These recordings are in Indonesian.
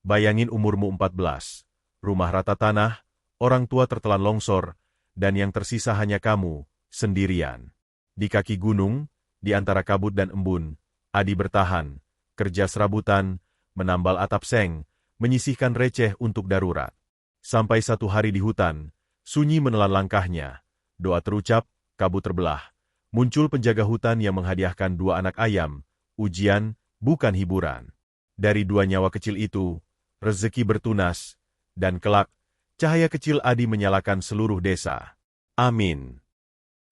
Bayangin umurmu 14, rumah rata tanah, orang tua tertelan longsor, dan yang tersisa hanya kamu, sendirian. Di kaki gunung, di antara kabut dan embun, Adi bertahan, kerja serabutan, menambal atap seng, menyisihkan receh untuk darurat. Sampai satu hari di hutan, sunyi menelan langkahnya, doa terucap, kabut terbelah. Muncul penjaga hutan yang menghadiahkan 2 anak ayam, ujian, bukan hiburan. Dari 2 nyawa kecil itu, rezeki bertunas, dan kelak, cahaya kecil Adi menyalakan seluruh desa. Amin.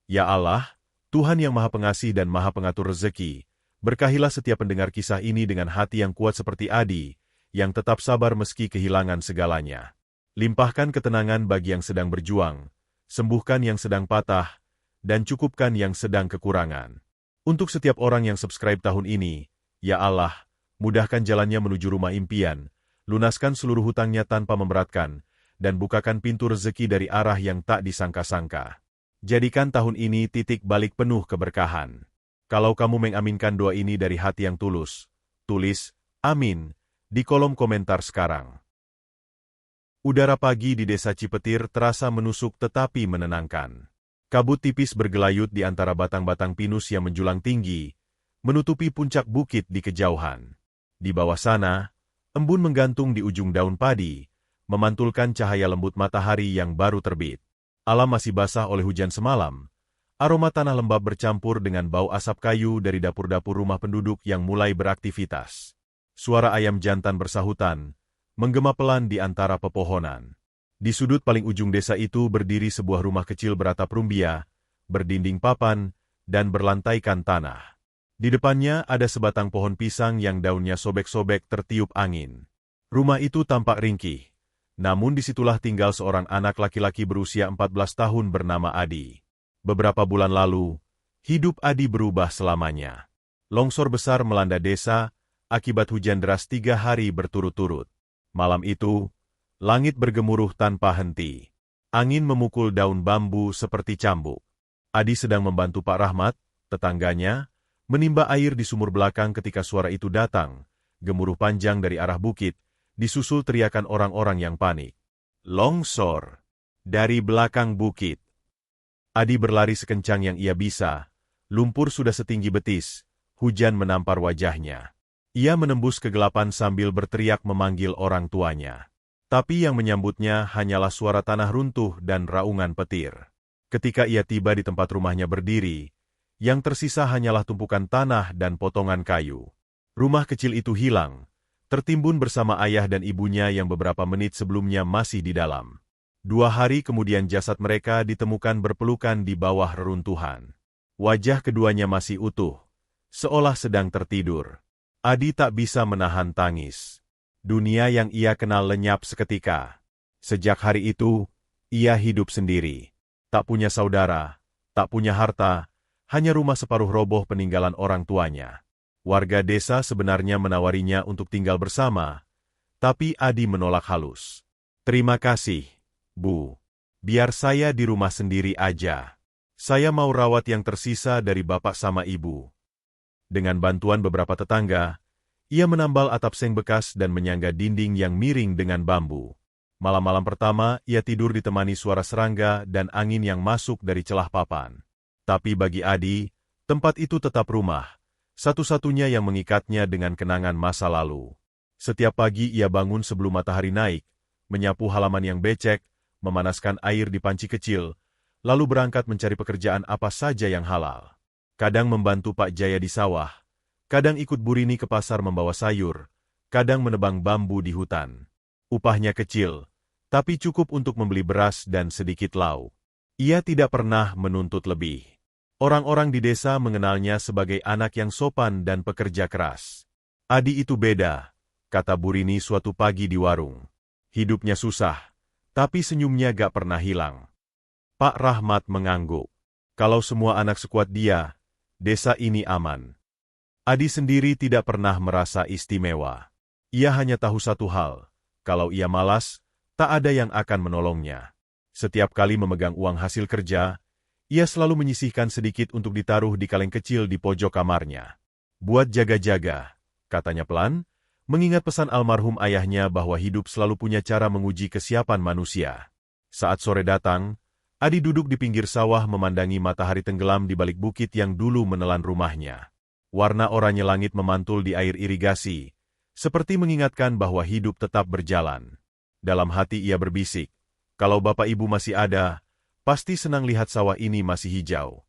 Ya Allah, Tuhan yang Maha Pengasih dan Maha Pengatur rezeki, berkahilah setiap pendengar kisah ini dengan hati yang kuat seperti Adi, yang tetap sabar meski kehilangan segalanya. Limpahkan ketenangan bagi yang sedang berjuang, sembuhkan yang sedang patah, dan cukupkan yang sedang kekurangan. Untuk setiap orang yang subscribe tahun ini, ya Allah, mudahkan jalannya menuju rumah impian, lunaskan seluruh hutangnya tanpa memberatkan, dan bukakan pintu rezeki dari arah yang tak disangka-sangka. Jadikan tahun ini titik balik penuh keberkahan. Kalau kamu mengaminkan doa ini dari hati yang tulus, tulis, amin, di kolom komentar sekarang. Udara pagi di desa Cipetir terasa menusuk tetapi menenangkan. Kabut tipis bergelayut di antara batang-batang pinus yang menjulang tinggi, menutupi puncak bukit di kejauhan. Di bawah sana, embun menggantung di ujung daun padi, memantulkan cahaya lembut matahari yang baru terbit. Alam masih basah oleh hujan semalam. Aroma tanah lembab bercampur dengan bau asap kayu dari dapur-dapur rumah penduduk yang mulai beraktivitas. Suara ayam jantan bersahutan, menggema pelan di antara pepohonan. Di sudut paling ujung desa itu berdiri sebuah rumah kecil beratap rumbia, berdinding papan, dan berlantaikan tanah. Di depannya ada sebatang pohon pisang yang daunnya sobek-sobek tertiup angin. Rumah itu tampak ringkih, namun disitulah tinggal seorang anak laki-laki berusia 14 tahun bernama Adi. Beberapa bulan lalu, hidup Adi berubah selamanya. Longsor besar melanda desa, akibat hujan deras 3 hari berturut-turut. Malam itu, langit bergemuruh tanpa henti. Angin memukul daun bambu seperti cambuk. Adi sedang membantu Pak Rahmat, tetangganya, menimba air di sumur belakang ketika suara itu datang, gemuruh panjang dari arah bukit, disusul teriakan orang-orang yang panik. Longsor! Dari belakang bukit. Adi berlari sekencang yang ia bisa, lumpur sudah setinggi betis, hujan menampar wajahnya. Ia menembus kegelapan sambil berteriak memanggil orang tuanya. Tapi yang menyambutnya hanyalah suara tanah runtuh dan raungan petir. Ketika ia tiba di tempat rumahnya berdiri, yang tersisa hanyalah tumpukan tanah dan potongan kayu. Rumah kecil itu hilang, tertimbun bersama ayah dan ibunya yang beberapa menit sebelumnya masih di dalam. 2 hari kemudian jasad mereka ditemukan berpelukan di bawah reruntuhan. Wajah keduanya masih utuh, seolah sedang tertidur. Adi tak bisa menahan tangis. Dunia yang ia kenal lenyap seketika. Sejak hari itu, ia hidup sendiri. Tak punya saudara, tak punya harta, hanya rumah separuh roboh peninggalan orang tuanya. Warga desa sebenarnya menawarinya untuk tinggal bersama, tapi Adi menolak halus. Terima kasih, Bu. Biar saya di rumah sendiri aja. Saya mau rawat yang tersisa dari bapak sama ibu. Dengan bantuan beberapa tetangga, ia menambal atap seng bekas dan menyangga dinding yang miring dengan bambu. Malam-malam pertama, ia tidur ditemani suara serangga dan angin yang masuk dari celah papan. Tapi bagi Adi, tempat itu tetap rumah, satu-satunya yang mengikatnya dengan kenangan masa lalu. Setiap pagi ia bangun sebelum matahari naik, menyapu halaman yang becek, memanaskan air di panci kecil, lalu berangkat mencari pekerjaan apa saja yang halal. Kadang membantu Pak Jaya di sawah, kadang ikut Burini ke pasar membawa sayur, kadang menebang bambu di hutan. Upahnya kecil, tapi cukup untuk membeli beras dan sedikit lauk. Ia tidak pernah menuntut lebih. Orang-orang di desa mengenalnya sebagai anak yang sopan dan pekerja keras. Adi itu beda, kata Burini suatu pagi di warung. Hidupnya susah, tapi senyumnya gak pernah hilang. Pak Rahmat mengangguk. Kalau semua anak sekuat dia, desa ini aman. Adi sendiri tidak pernah merasa istimewa. Ia hanya tahu satu hal, kalau ia malas, tak ada yang akan menolongnya. Setiap kali memegang uang hasil kerja, ia selalu menyisihkan sedikit untuk ditaruh di kaleng kecil di pojok kamarnya. Buat jaga-jaga, katanya pelan, mengingat pesan almarhum ayahnya bahwa hidup selalu punya cara menguji kesiapan manusia. Saat sore datang, Adi duduk di pinggir sawah memandangi matahari tenggelam di balik bukit yang dulu menelan rumahnya. Warna oranye langit memantul di air irigasi, seperti mengingatkan bahwa hidup tetap berjalan. Dalam hati ia berbisik, kalau bapak ibu masih ada, pasti senang lihat sawah ini masih hijau.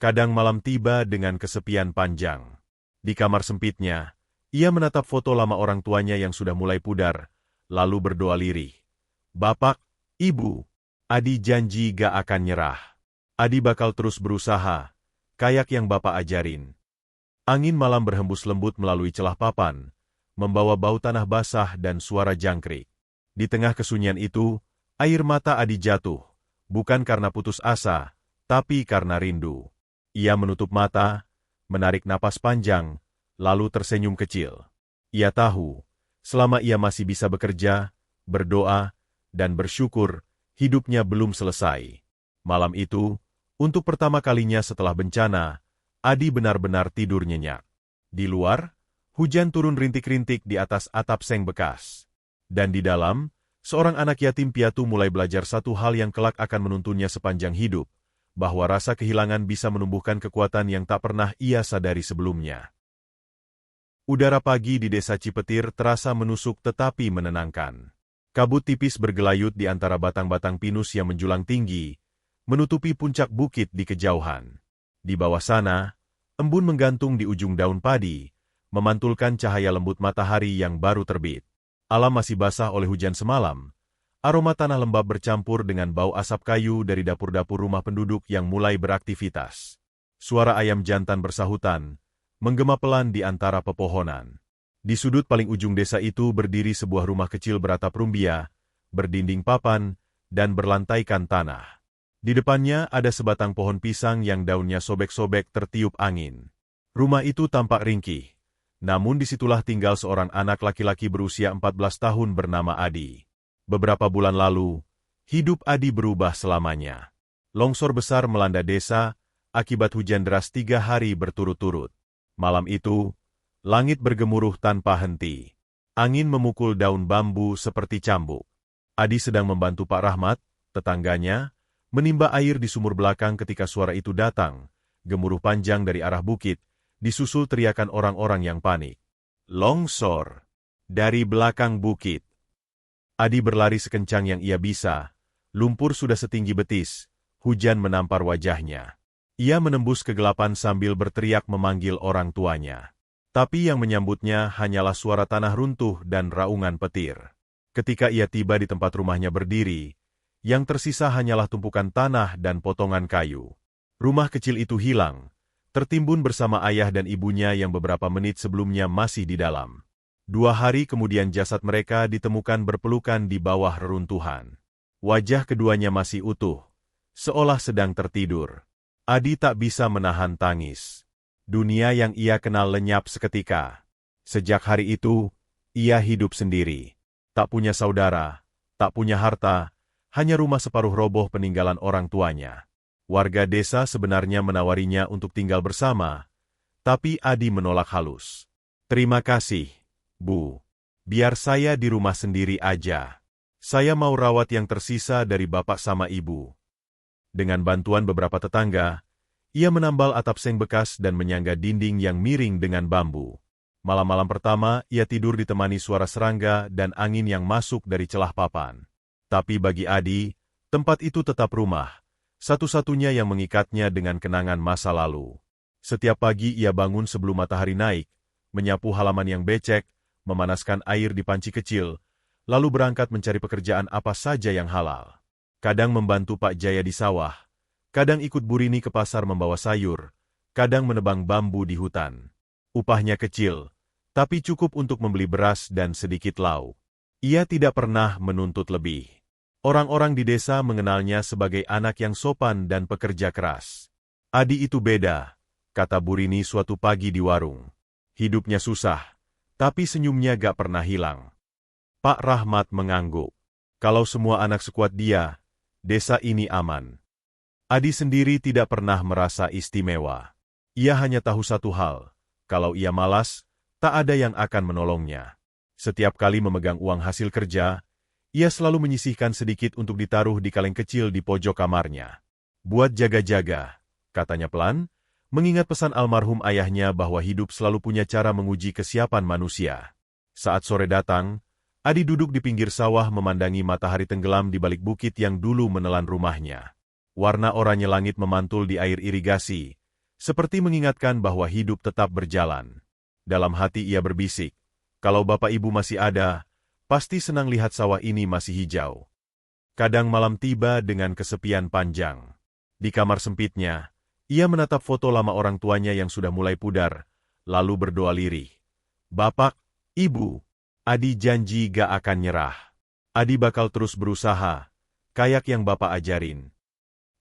Kadang malam tiba dengan kesepian panjang. Di kamar sempitnya, ia menatap foto lama orang tuanya yang sudah mulai pudar, lalu berdoa lirih. Bapak, Ibu, Adi janji gak akan nyerah. Adi bakal terus berusaha, kayak yang bapak ajarin. Angin malam berhembus lembut melalui celah papan, membawa bau tanah basah dan suara jangkrik. Di tengah kesunyian itu, air mata Adi jatuh, bukan karena putus asa, tapi karena rindu. Ia menutup mata, menarik napas panjang, lalu tersenyum kecil. Ia tahu, selama ia masih bisa bekerja, berdoa, dan bersyukur, hidupnya belum selesai. Malam itu, untuk pertama kalinya setelah bencana, Adi benar-benar tidur nyenyak. Di luar, hujan turun rintik-rintik di atas atap seng bekas. Dan di dalam, seorang anak yatim piatu mulai belajar satu hal yang kelak akan menuntunnya sepanjang hidup, bahwa rasa kehilangan bisa menumbuhkan kekuatan yang tak pernah ia sadari sebelumnya. Udara pagi di desa Cipetir terasa menusuk tetapi menenangkan. Kabut tipis bergelayut di antara batang-batang pinus yang menjulang tinggi, menutupi puncak bukit di kejauhan. Di bawah sana, embun menggantung di ujung daun padi, memantulkan cahaya lembut matahari yang baru terbit. Alam masih basah oleh hujan semalam. Aroma tanah lembab bercampur dengan bau asap kayu dari dapur-dapur rumah penduduk yang mulai beraktivitas. Suara ayam jantan bersahutan, menggema pelan di antara pepohonan. Di sudut paling ujung desa itu berdiri sebuah rumah kecil beratap rumbia, berdinding papan, dan berlantaikan tanah. Di depannya ada sebatang pohon pisang yang daunnya sobek-sobek tertiup angin. Rumah itu tampak ringkih, namun disitulah tinggal seorang anak laki-laki berusia 14 tahun bernama Adi. Beberapa bulan lalu, hidup Adi berubah selamanya. Longsor besar melanda desa, akibat hujan deras 3 hari berturut-turut. Malam itu, langit bergemuruh tanpa henti. Angin memukul daun bambu seperti cambuk. Adi sedang membantu Pak Rahmat, tetangganya, menimba air di sumur belakang ketika suara itu datang, gemuruh panjang dari arah bukit, disusul teriakan orang-orang yang panik. Longsor! Dari belakang bukit. Adi berlari sekencang yang ia bisa, lumpur sudah setinggi betis, hujan menampar wajahnya. Ia menembus kegelapan sambil berteriak memanggil orang tuanya. Tapi yang menyambutnya hanyalah suara tanah runtuh dan raungan petir. Ketika ia tiba di tempat rumahnya berdiri, yang tersisa hanyalah tumpukan tanah dan potongan kayu. Rumah kecil itu hilang, tertimbun bersama ayah dan ibunya yang beberapa menit sebelumnya masih di dalam. 2 hari kemudian jasad mereka ditemukan berpelukan di bawah reruntuhan. Wajah keduanya masih utuh, seolah sedang tertidur. Adi tak bisa menahan tangis. Dunia yang ia kenal lenyap seketika. Sejak hari itu, ia hidup sendiri. Tak punya saudara, tak punya harta, hanya rumah separuh roboh peninggalan orang tuanya. Warga desa sebenarnya menawarinya untuk tinggal bersama, tapi Adi menolak halus. Terima kasih, Bu. Biar saya di rumah sendiri aja. Saya mau rawat yang tersisa dari bapak sama ibu. Dengan bantuan beberapa tetangga, ia menambal atap seng bekas dan menyangga dinding yang miring dengan bambu. Malam-malam pertama, ia tidur ditemani suara serangga dan angin yang masuk dari celah papan. Tapi bagi Adi, tempat itu tetap rumah, satu-satunya yang mengikatnya dengan kenangan masa lalu. Setiap pagi ia bangun sebelum matahari naik, menyapu halaman yang becek, memanaskan air di panci kecil, lalu berangkat mencari pekerjaan apa saja yang halal. Kadang membantu Pak Jaya di sawah, kadang ikut Burini ke pasar membawa sayur, kadang menebang bambu di hutan. Upahnya kecil, tapi cukup untuk membeli beras dan sedikit lauk. Ia tidak pernah menuntut lebih. Orang-orang di desa mengenalnya sebagai anak yang sopan dan pekerja keras. Adi itu beda, kata Burini suatu pagi di warung. Hidupnya susah, tapi senyumnya gak pernah hilang. Pak Rahmat mengangguk. Kalau semua anak sekuat dia, desa ini aman. Adi sendiri tidak pernah merasa istimewa. Ia hanya tahu satu hal, kalau ia malas, tak ada yang akan menolongnya. Setiap kali memegang uang hasil kerja, ia selalu menyisihkan sedikit untuk ditaruh di kaleng kecil di pojok kamarnya. Buat jaga-jaga, katanya pelan, mengingat pesan almarhum ayahnya bahwa hidup selalu punya cara menguji kesiapan manusia. Saat sore datang, Adi duduk di pinggir sawah memandangi matahari tenggelam di balik bukit yang dulu menelan rumahnya. Warna oranye langit memantul di air irigasi, seperti mengingatkan bahwa hidup tetap berjalan. Dalam hati ia berbisik, kalau bapak ibu masih ada, pasti senang lihat sawah ini masih hijau. Kadang malam tiba dengan kesepian panjang. Di kamar sempitnya, ia menatap foto lama orang tuanya yang sudah mulai pudar, lalu berdoa lirih. Bapak, Ibu, Adi janji gak akan nyerah. Adi bakal terus berusaha, kayak yang Bapak ajarin.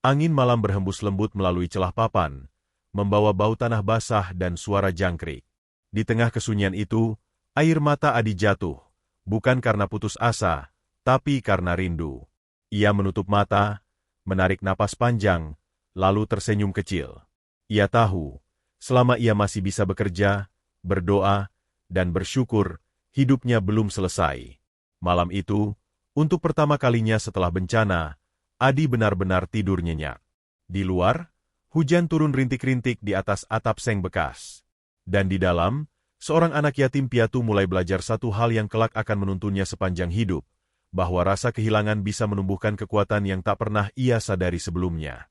Angin malam berhembus lembut melalui celah papan, membawa bau tanah basah dan suara jangkrik. Di tengah kesunyian itu, air mata Adi jatuh, bukan karena putus asa, tapi karena rindu. Ia menutup mata, menarik napas panjang, lalu tersenyum kecil. Ia tahu, selama ia masih bisa bekerja, berdoa, dan bersyukur, hidupnya belum selesai. Malam itu, untuk pertama kalinya setelah bencana, Adi benar-benar tidur nyenyak. Di luar, hujan turun rintik-rintik di atas atap seng bekas. Dan di dalam, seorang anak yatim piatu mulai belajar satu hal yang kelak akan menuntunnya sepanjang hidup, bahwa rasa kehilangan bisa menumbuhkan kekuatan yang tak pernah ia sadari sebelumnya.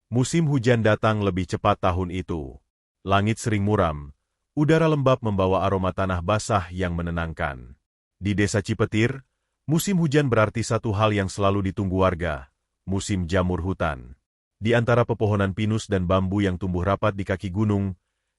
Musim hujan datang lebih cepat tahun itu. Langit sering muram, udara lembab membawa aroma tanah basah yang menenangkan. Di desa Cipetir, musim hujan berarti satu hal yang selalu ditunggu warga, musim jamur hutan. Di antara pepohonan pinus dan bambu yang tumbuh rapat di kaki gunung,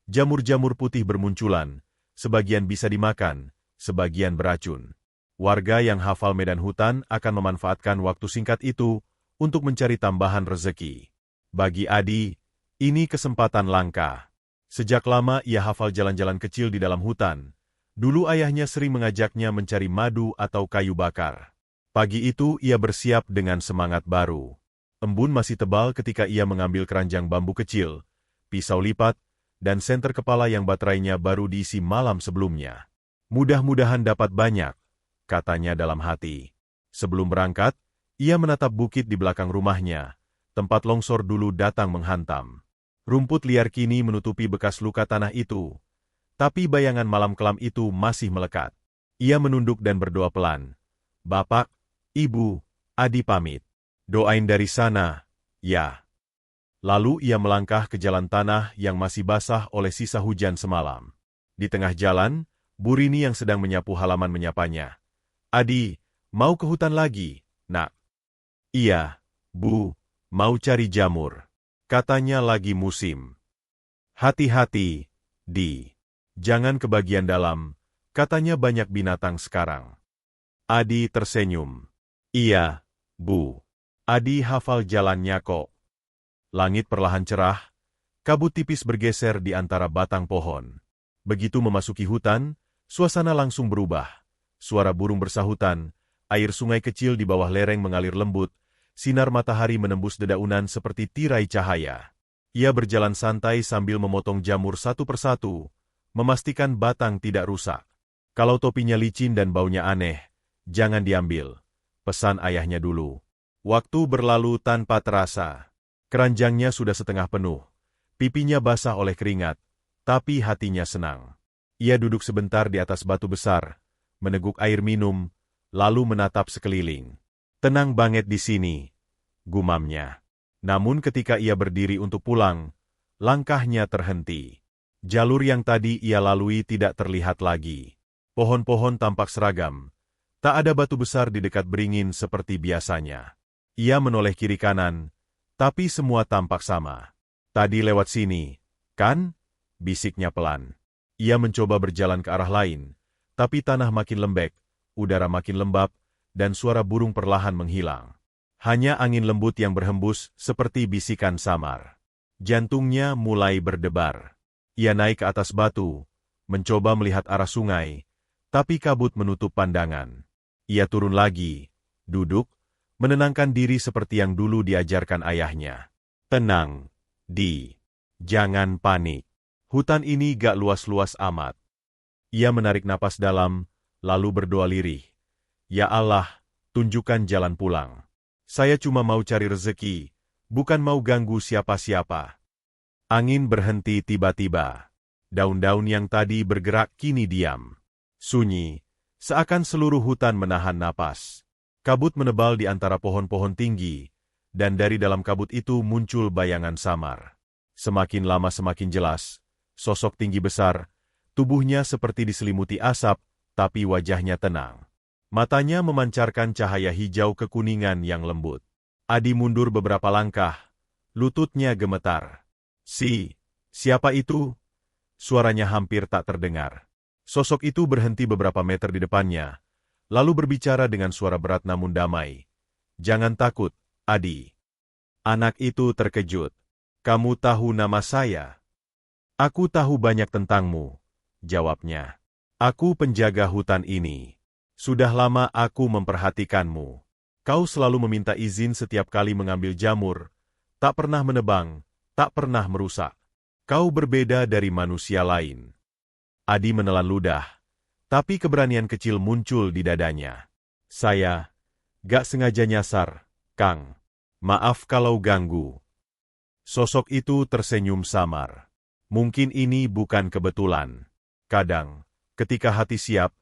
jamur-jamur putih bermunculan, sebagian bisa dimakan, sebagian beracun. Warga yang hafal medan hutan akan memanfaatkan waktu singkat itu untuk mencari tambahan rezeki. Bagi Adi, ini kesempatan langka. Sejak lama ia hafal jalan-jalan kecil di dalam hutan. Dulu ayahnya sering mengajaknya mencari madu atau kayu bakar. Pagi itu ia bersiap dengan semangat baru. Embun masih tebal ketika ia mengambil keranjang bambu kecil, pisau lipat, dan senter kepala yang baterainya baru diisi malam sebelumnya. Mudah-mudahan dapat banyak, katanya dalam hati. Sebelum berangkat, ia menatap bukit di belakang rumahnya, tempat longsor dulu datang menghantam. Rumput liar kini menutupi bekas luka tanah itu, tapi bayangan malam kelam itu masih melekat. Ia menunduk dan berdoa pelan. Bapak, Ibu, Adi pamit. Doain dari sana, ya. Lalu ia melangkah ke jalan tanah yang masih basah oleh sisa hujan semalam. Di tengah jalan, Bu Rini yang sedang menyapu halaman menyapanya. Adi, mau ke hutan lagi, Nak? Iya, Bu, mau cari jamur. Katanya lagi musim. Hati-hati, Di. Jangan ke bagian dalam, katanya banyak binatang sekarang. Adi tersenyum. Iya, Bu. Adi hafal jalannya kok. Langit perlahan cerah, kabut tipis bergeser di antara batang pohon. Begitu memasuki hutan, suasana langsung berubah. Suara burung bersahutan, air sungai kecil di bawah lereng mengalir lembut, sinar matahari menembus dedaunan seperti tirai cahaya. Ia berjalan santai sambil memotong jamur satu persatu, memastikan batang tidak rusak. Kalau topinya licin dan baunya aneh, jangan diambil, pesan ayahnya dulu. Waktu berlalu tanpa terasa. Keranjangnya sudah setengah penuh. Pipinya basah oleh keringat, tapi hatinya senang. Ia duduk sebentar di atas batu besar, meneguk air minum, lalu menatap sekeliling. Tenang banget di sini, gumamnya. Namun ketika ia berdiri untuk pulang, langkahnya terhenti. Jalur yang tadi ia lalui tidak terlihat lagi. Pohon-pohon tampak seragam. Tak ada batu besar di dekat beringin seperti biasanya. Ia menoleh kiri kanan, tapi semua tampak sama. Tadi lewat sini, kan? Bisiknya pelan. Ia mencoba berjalan ke arah lain, tapi tanah makin lembek, udara makin lembab, dan suara burung perlahan menghilang. Hanya angin lembut yang berhembus seperti bisikan samar. Jantungnya mulai berdebar. Ia naik ke atas batu, mencoba melihat arah sungai, tapi kabut menutup pandangan. Ia turun lagi, duduk, menenangkan diri seperti yang dulu diajarkan ayahnya. Tenang, Di. Jangan panik. Hutan ini gak luas-luas amat. Ia menarik napas dalam, lalu berdoa lirih. Ya Allah, tunjukkan jalan pulang. Saya cuma mau cari rezeki, bukan mau ganggu siapa-siapa. Angin berhenti tiba-tiba. Daun-daun yang tadi bergerak kini diam. Sunyi, seakan seluruh hutan menahan napas. Kabut menebal di antara pohon-pohon tinggi, dan dari dalam kabut itu muncul bayangan samar. Semakin lama semakin jelas, sosok tinggi besar, tubuhnya seperti diselimuti asap, tapi wajahnya tenang. Matanya memancarkan cahaya hijau kekuningan yang lembut. Adi mundur beberapa langkah, lututnya gemetar. Siapa itu? Suaranya hampir tak terdengar. Sosok itu berhenti beberapa meter di depannya, lalu berbicara dengan suara berat namun damai. Jangan takut, Adi. Anak itu terkejut. Kamu tahu nama saya? Aku tahu banyak tentangmu, jawabnya. Aku penjaga hutan ini. Sudah lama aku memperhatikanmu. Kau selalu meminta izin setiap kali mengambil jamur, tak pernah menebang, tak pernah merusak. Kau berbeda dari manusia lain. Adi menelan ludah, tapi keberanian kecil muncul di dadanya. Saya gak sengaja nyasar, Kang. Maaf kalau ganggu. Sosok itu tersenyum samar. Mungkin ini bukan kebetulan. Kadang, ketika hati siap,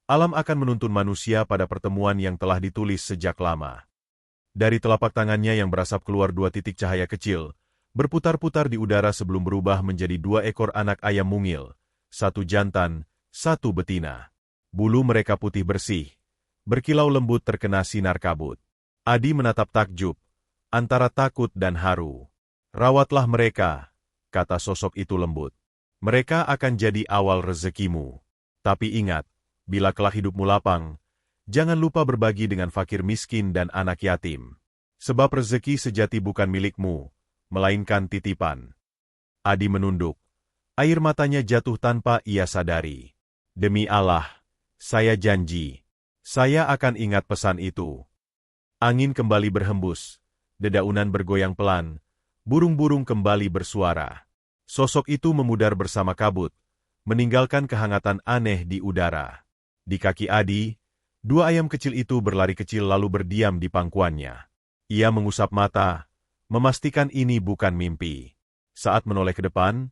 alam akan menuntun manusia pada pertemuan yang telah ditulis sejak lama. Dari telapak tangannya yang berasap keluar 2 titik cahaya kecil, berputar-putar di udara sebelum berubah menjadi 2 ekor anak ayam mungil, 1 jantan, 1 betina. Bulu mereka putih bersih, berkilau lembut terkena sinar kabut. Adi menatap takjub, antara takut dan haru. Rawatlah mereka, kata sosok itu lembut. Mereka akan jadi awal rezekimu. Tapi ingat, bila kelak hidupmu lapang, jangan lupa berbagi dengan fakir miskin dan anak yatim. Sebab rezeki sejati bukan milikmu, melainkan titipan. Adi menunduk. Air matanya jatuh tanpa ia sadari. Demi Allah, saya janji. Saya akan ingat pesan itu. Angin kembali berhembus. Dedaunan bergoyang pelan. Burung-burung kembali bersuara. Sosok itu memudar bersama kabut, meninggalkan kehangatan aneh di udara. Di kaki Adi, 2 ayam kecil itu berlari kecil lalu berdiam di pangkuannya. Ia mengusap mata, memastikan ini bukan mimpi. Saat menoleh ke depan,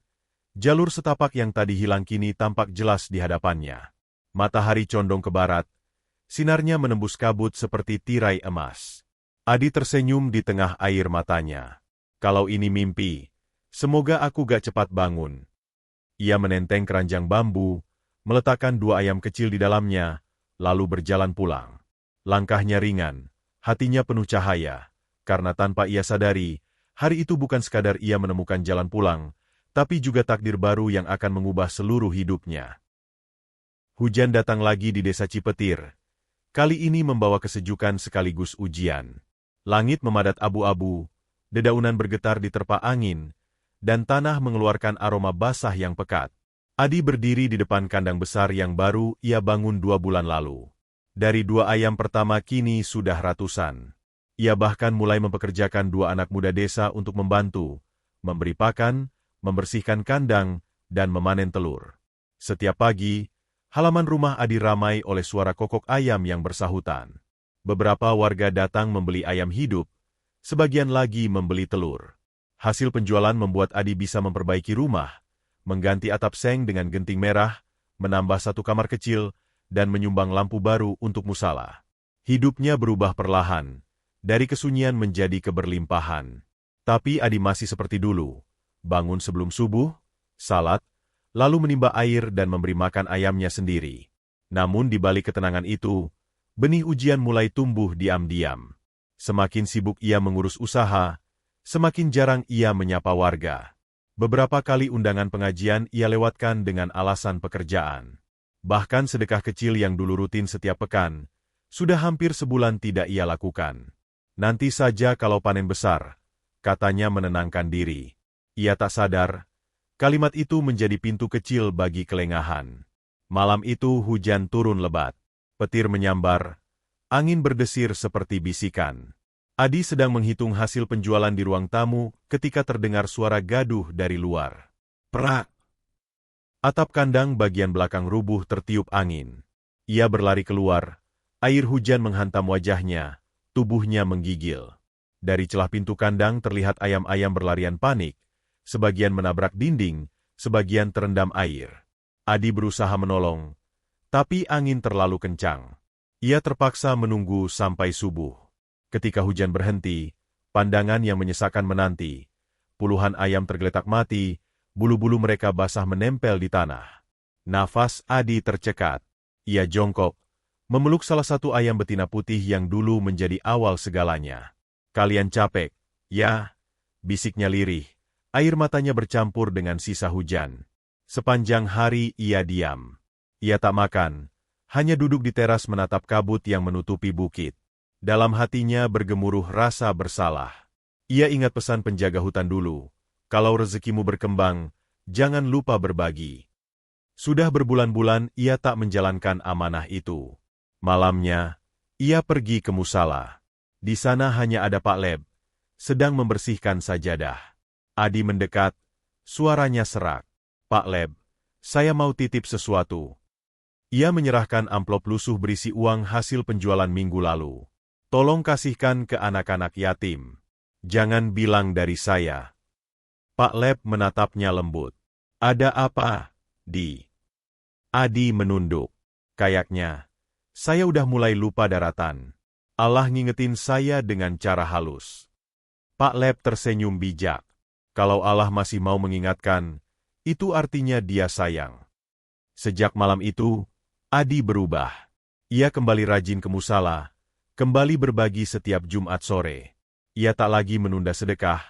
jalur setapak yang tadi hilang kini tampak jelas di hadapannya. Matahari condong ke barat, sinarnya menembus kabut seperti tirai emas. Adi tersenyum di tengah air matanya. Kalau ini mimpi, semoga aku gak cepat bangun. Ia menenteng keranjang bambu, meletakkan 2 ayam kecil di dalamnya, lalu berjalan pulang. Langkahnya ringan, hatinya penuh cahaya, karena tanpa ia sadari, hari itu bukan sekadar ia menemukan jalan pulang, tapi juga takdir baru yang akan mengubah seluruh hidupnya. Hujan datang lagi di desa Cipetir. Kali ini membawa kesejukan sekaligus ujian. Langit memadat abu-abu, dedaunan bergetar diterpa angin, dan tanah mengeluarkan aroma basah yang pekat. Adi berdiri di depan kandang besar yang baru ia bangun 2 bulan lalu. Dari 2 ayam pertama kini sudah ratusan. Ia bahkan mulai mempekerjakan 2 anak muda desa untuk membantu, memberi pakan, membersihkan kandang, dan memanen telur. Setiap pagi, halaman rumah Adi ramai oleh suara kokok ayam yang bersahutan. Beberapa warga datang membeli ayam hidup, sebagian lagi membeli telur. Hasil penjualan membuat Adi bisa memperbaiki rumah, mengganti atap seng dengan genting merah, menambah 1 kamar kecil, dan menyumbang lampu baru untuk musala. Hidupnya berubah perlahan, dari kesunyian menjadi keberlimpahan. Tapi Adi masih seperti dulu, bangun sebelum subuh, salat, lalu menimba air dan memberi makan ayamnya sendiri. Namun di balik ketenangan itu, benih ujian mulai tumbuh diam-diam. Semakin sibuk ia mengurus usaha, semakin jarang ia menyapa warga. Beberapa kali undangan pengajian ia lewatkan dengan alasan pekerjaan. Bahkan sedekah kecil yang dulu rutin setiap pekan, sudah hampir sebulan tidak ia lakukan. Nanti saja kalau panen besar, katanya menenangkan diri. Ia tak sadar, kalimat itu menjadi pintu kecil bagi kelengahan. Malam itu hujan turun lebat. Petir menyambar, angin berdesir seperti bisikan. Adi sedang menghitung hasil penjualan di ruang tamu ketika terdengar suara gaduh dari luar. Prak! Atap kandang bagian belakang rubuh tertiup angin. Ia berlari keluar, air hujan menghantam wajahnya, tubuhnya menggigil. Dari celah pintu kandang terlihat ayam-ayam berlarian panik, sebagian menabrak dinding, sebagian terendam air. Adi berusaha menolong, tapi angin terlalu kencang. Ia terpaksa menunggu sampai subuh. Ketika hujan berhenti, pandangan yang menyesakan menanti. Puluhan ayam tergeletak mati, bulu-bulu mereka basah menempel di tanah. Nafas Adi tercekat. Ia jongkok, memeluk salah satu ayam betina putih yang dulu menjadi awal segalanya. "Kalian capek, ya?" bisiknya lirih. Air matanya bercampur dengan sisa hujan. Sepanjang hari ia diam. Ia tak makan, hanya duduk di teras menatap kabut yang menutupi bukit. Dalam hatinya bergemuruh rasa bersalah. Ia ingat pesan penjaga hutan dulu, "Kalau rezekimu berkembang, jangan lupa berbagi." Sudah berbulan-bulan ia tak menjalankan amanah itu. Malamnya, ia pergi ke musala. Di sana hanya ada Pak Leb, sedang membersihkan sajadah. Adi mendekat, suaranya serak. "Pak Leb, saya mau titip sesuatu." Ia menyerahkan amplop lusuh berisi uang hasil penjualan minggu lalu. "Tolong kasihkan ke anak-anak yatim. Jangan bilang dari saya." Pak Leb menatapnya lembut. "Ada apa, Di?" Adi menunduk. "Kayaknya, saya udah mulai lupa daratan. Allah ngingetin saya dengan cara halus." Pak Leb tersenyum bijak. Kalau Allah masih mau mengingatkan, itu artinya Dia sayang. Sejak malam itu, Adi berubah. Ia kembali rajin ke musala, kembali berbagi setiap Jumat sore. Ia tak lagi menunda sedekah,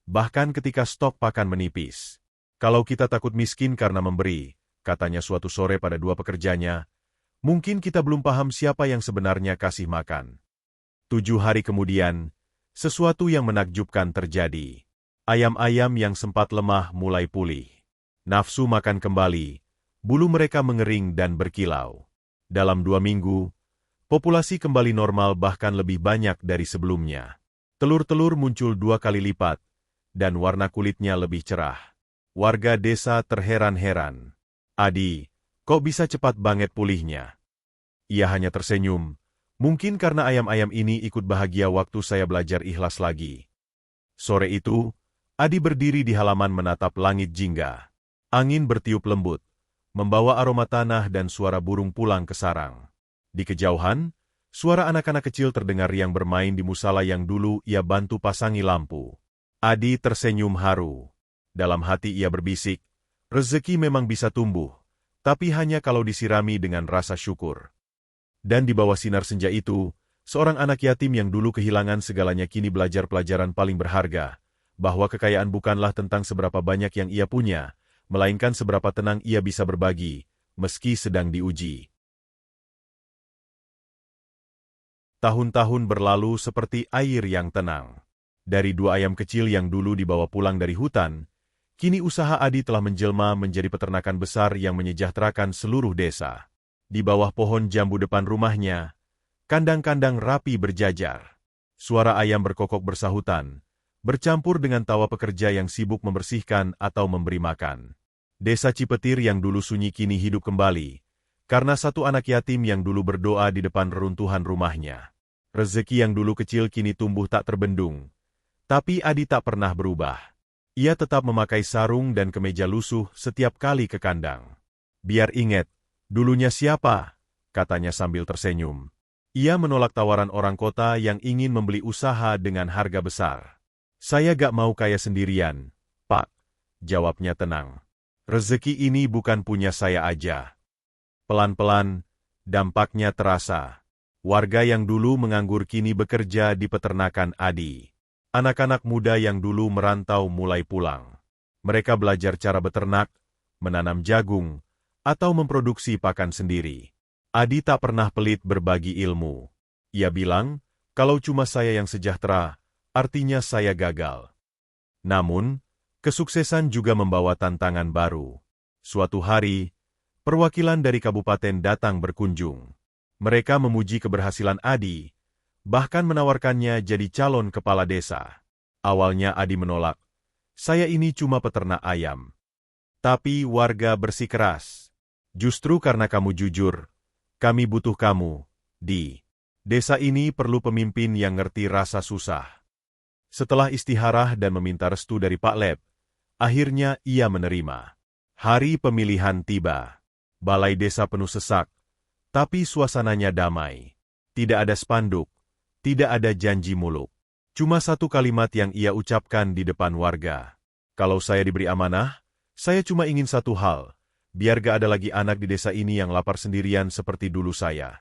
bahkan ketika stok pakan menipis. "Kalau kita takut miskin karena memberi," katanya suatu sore pada dua pekerjanya, "mungkin kita belum paham siapa yang sebenarnya kasih makan." 7 hari kemudian, sesuatu yang menakjubkan terjadi. Ayam-ayam yang sempat lemah mulai pulih. Nafsu makan kembali, bulu mereka mengering dan berkilau. Dalam 2 minggu, populasi kembali normal bahkan lebih banyak dari sebelumnya. Telur-telur muncul 2 kali lipat, dan warna kulitnya lebih cerah. Warga desa terheran-heran. "Adi, kok bisa cepat banget pulihnya?" Ia hanya tersenyum. "Mungkin karena ayam-ayam ini ikut bahagia waktu saya belajar ikhlas lagi." Sore itu, Adi berdiri di halaman menatap langit jingga. Angin bertiup lembut, membawa aroma tanah dan suara burung pulang ke sarang. Di kejauhan, suara anak-anak kecil terdengar yang bermain di musala yang dulu ia bantu pasangi lampu. Adi tersenyum haru. Dalam hati ia berbisik, rezeki memang bisa tumbuh, tapi hanya kalau disirami dengan rasa syukur. Dan di bawah sinar senja itu, seorang anak yatim yang dulu kehilangan segalanya kini belajar pelajaran paling berharga, bahwa kekayaan bukanlah tentang seberapa banyak yang ia punya, melainkan seberapa tenang ia bisa berbagi, meski sedang diuji. Tahun-tahun berlalu seperti air yang tenang. Dari 2 ayam kecil yang dulu dibawa pulang dari hutan, kini usaha Adi telah menjelma menjadi peternakan besar yang menyejahterakan seluruh desa. Di bawah pohon jambu depan rumahnya, kandang-kandang rapi berjajar. Suara ayam berkokok bersahutan, bercampur dengan tawa pekerja yang sibuk membersihkan atau memberi makan. Desa Cipetir yang dulu sunyi kini hidup kembali, karena satu anak yatim yang dulu berdoa di depan reruntuhan rumahnya. Rezeki yang dulu kecil kini tumbuh tak terbendung. Tapi Adi tak pernah berubah. Ia tetap memakai sarung dan kemeja lusuh setiap kali ke kandang. "Biar ingat, dulunya siapa?" katanya sambil tersenyum. Ia menolak tawaran orang kota yang ingin membeli usaha dengan harga besar. "Saya gak mau kaya sendirian, Pak," jawabnya tenang. "Rezeki ini bukan punya saya aja." Pelan-pelan, dampaknya terasa. Warga yang dulu menganggur kini bekerja di peternakan Adi. Anak-anak muda yang dulu merantau mulai pulang. Mereka belajar cara beternak, menanam jagung, atau memproduksi pakan sendiri. Adi tak pernah pelit berbagi ilmu. Ia bilang, "Kalau cuma saya yang sejahtera, artinya saya gagal." Namun, kesuksesan juga membawa tantangan baru. Suatu hari, perwakilan dari kabupaten datang berkunjung. Mereka memuji keberhasilan Adi, bahkan menawarkannya jadi calon kepala desa. Awalnya Adi menolak, "Saya ini cuma peternak ayam." Tapi warga bersikeras. Justru karena kamu jujur, kami butuh kamu. Di desa ini perlu pemimpin yang ngerti rasa susah. Setelah istiharah dan meminta restu dari Pak Leb, akhirnya ia menerima. Hari pemilihan tiba. Balai desa penuh sesak, tapi suasananya damai. Tidak ada spanduk, tidak ada janji muluk. Cuma satu kalimat yang ia ucapkan di depan warga. Kalau saya diberi amanah, saya cuma ingin satu hal, biar gak ada lagi anak di desa ini yang lapar sendirian seperti dulu saya.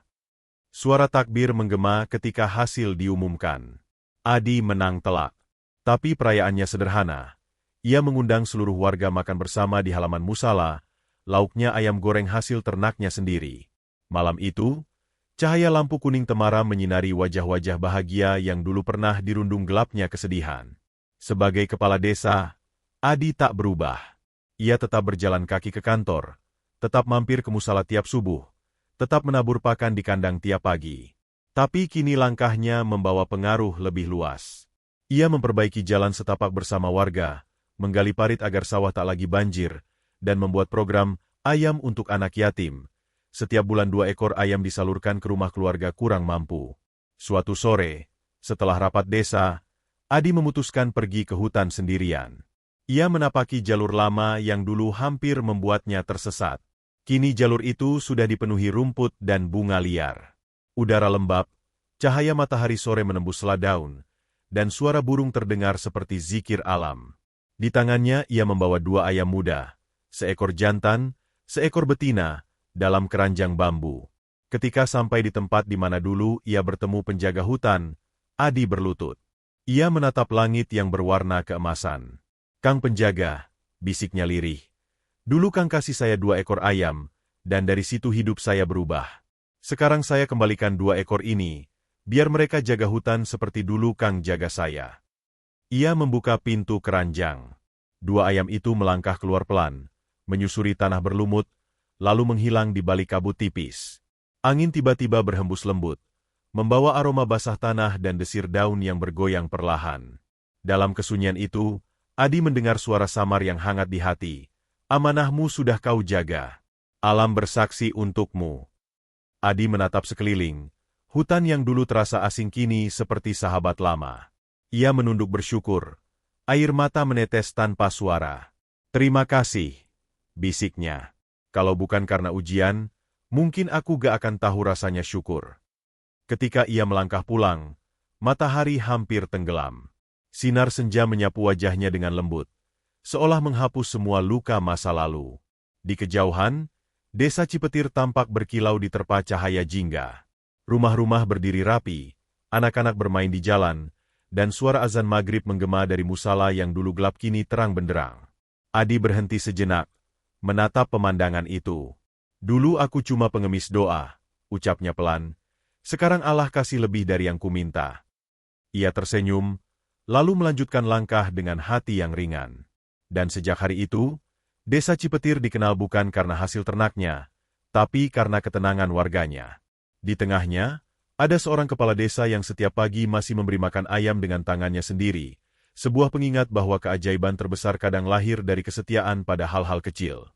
Suara takbir menggema ketika hasil diumumkan. Adi menang telak. Tapi perayaannya sederhana. Ia mengundang seluruh warga makan bersama di halaman musala, lauknya ayam goreng hasil ternaknya sendiri. Malam itu, cahaya lampu kuning temaram menyinari wajah-wajah bahagia yang dulu pernah dirundung gelapnya kesedihan. Sebagai kepala desa, Adi tak berubah. Ia tetap berjalan kaki ke kantor, tetap mampir ke musala tiap subuh, tetap menabur pakan di kandang tiap pagi. Tapi kini langkahnya membawa pengaruh lebih luas. Ia memperbaiki jalan setapak bersama warga, menggali parit agar sawah tak lagi banjir, dan membuat program ayam untuk anak yatim. Setiap bulan 2 ekor ayam disalurkan ke rumah keluarga kurang mampu. Suatu sore, setelah rapat desa, Adi memutuskan pergi ke hutan sendirian. Ia menapaki jalur lama yang dulu hampir membuatnya tersesat. Kini jalur itu sudah dipenuhi rumput dan bunga liar. Udara lembab, cahaya matahari sore menembus sela daun, dan suara burung terdengar seperti zikir alam. Di tangannya ia membawa 2 ayam muda, seekor jantan, seekor betina, dalam keranjang bambu. Ketika sampai di tempat di mana dulu ia bertemu penjaga hutan, Adi berlutut. Ia menatap langit yang berwarna keemasan. "Kang penjaga," bisiknya lirih. "Dulu Kang kasih saya 2 ekor ayam, dan dari situ hidup saya berubah. Sekarang saya kembalikan 2 ekor ini, biar mereka jaga hutan seperti dulu Kang jaga saya." Ia membuka pintu keranjang. 2 ayam itu melangkah keluar pelan, menyusuri tanah berlumut, lalu menghilang di balik kabut tipis. Angin tiba-tiba berhembus lembut, membawa aroma basah tanah dan desir daun yang bergoyang perlahan. Dalam kesunyian itu, Adi mendengar suara samar yang hangat di hati. "Amanahmu sudah kau jaga. Alam bersaksi untukmu." Adi menatap sekeliling. Hutan yang dulu terasa asing kini seperti sahabat lama. Ia menunduk bersyukur. Air mata menetes tanpa suara. "Terima kasih," bisiknya. "Kalau bukan karena ujian, mungkin aku gak akan tahu rasanya syukur." Ketika ia melangkah pulang, matahari hampir tenggelam. Sinar senja menyapu wajahnya dengan lembut, seolah menghapus semua luka masa lalu. Di kejauhan, desa Cipetir tampak berkilau diterpa cahaya jingga. Rumah-rumah berdiri rapi, anak-anak bermain di jalan, dan suara azan maghrib menggema dari musala yang dulu gelap kini terang benderang. Adi berhenti sejenak, menatap pemandangan itu. "Dulu aku cuma pengemis doa," ucapnya pelan. "Sekarang Allah kasih lebih dari yang kuminta." Ia tersenyum, lalu melanjutkan langkah dengan hati yang ringan. Dan sejak hari itu, desa Cipetir dikenal bukan karena hasil ternaknya, tapi karena ketenangan warganya. Di tengahnya, ada seorang kepala desa yang setiap pagi masih memberi makan ayam dengan tangannya sendiri, sebuah pengingat bahwa keajaiban terbesar kadang lahir dari kesetiaan pada hal-hal kecil.